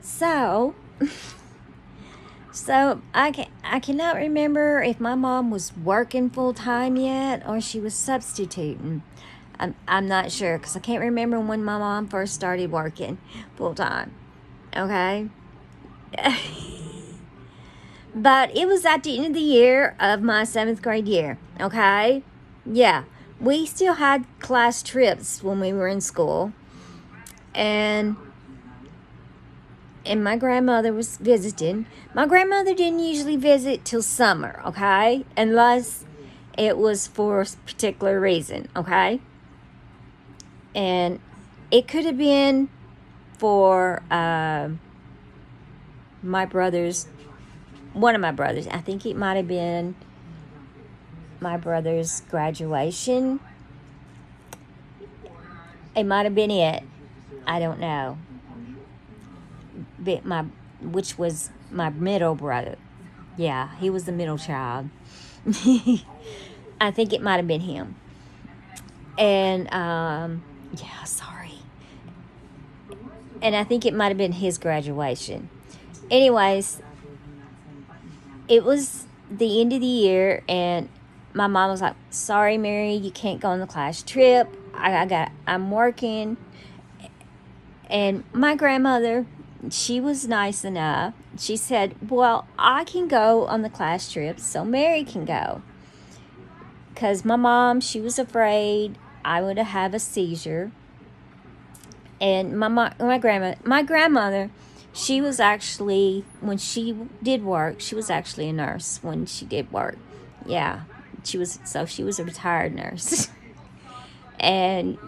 So, I cannot remember if my mom was working full time yet or she was substituting. I'm not sure because I can't remember when my mom first started working full time. Okay, but it was at the end of the year of my seventh grade year. Okay, yeah, we still had class trips when we were in school, and my grandmother was visiting. My grandmother didn't usually visit till summer, okay? Unless it was for a particular reason, okay? And it could have been for my brother's, one of my brothers. I think it might have been my brother's graduation. It might have been it. I don't know. But which was my middle brother. Yeah, he was the middle child. I think it might have been him. And yeah, sorry. And I think it might have been his graduation. Anyways, it was the end of the year, and my mom was like, "Sorry, Mary, you can't go on the class trip. I'm working." And my grandmother, she was nice enough. She said, "Well, I can go on the class trip, so Mary can go." Because my mom, she was afraid I would have a seizure. And my grandmother, she was actually, when she did work, she was actually a nurse when she did work. Yeah, she was a retired nurse. and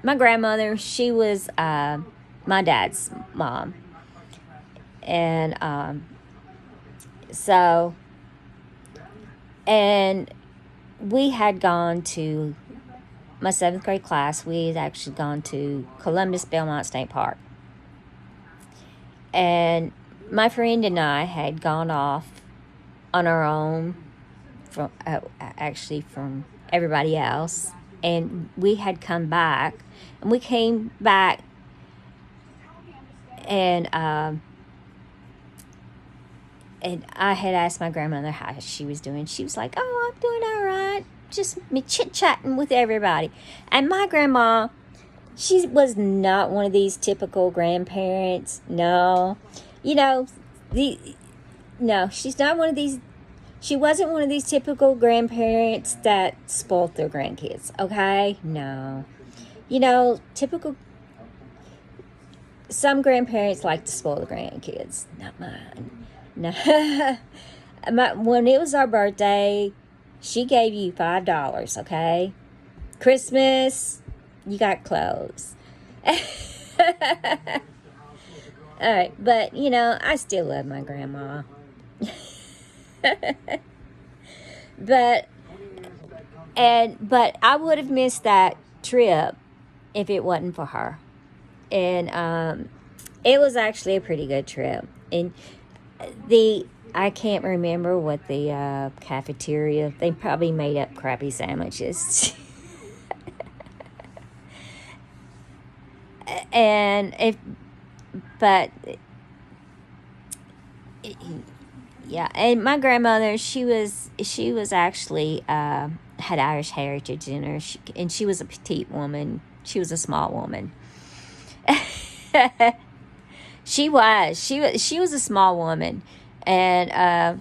my grandmother, she was my dad's mom. And so, and we had gone to my seventh grade class. We had actually gone to Columbus Belmont State Park. And my friend and I had gone off on our own from from everybody else. And we had come back. And we came back, and I had asked my grandmother how she was doing. She was like, "Oh, I'm doing all right. Just me chit-chatting with everybody." And my grandma, she was not one of these typical grandparents. No. You know, no, she's not one of these. She wasn't one of these typical grandparents that spoiled their grandkids, okay? No. Typical. Some grandparents like to spoil the grandkids. Not mine. No. When it was our birthday, she gave you $5, okay? Christmas, you got clothes. All right, but I still love my grandma. but but I would have missed that trip if it wasn't for her. And it was actually a pretty good trip. And I can't remember what the cafeteria, they probably made up crappy sandwiches. and if but yeah, and my grandmother, she was actually had Irish heritage in her, and she was a petite woman. She was a small woman. She was a small woman, and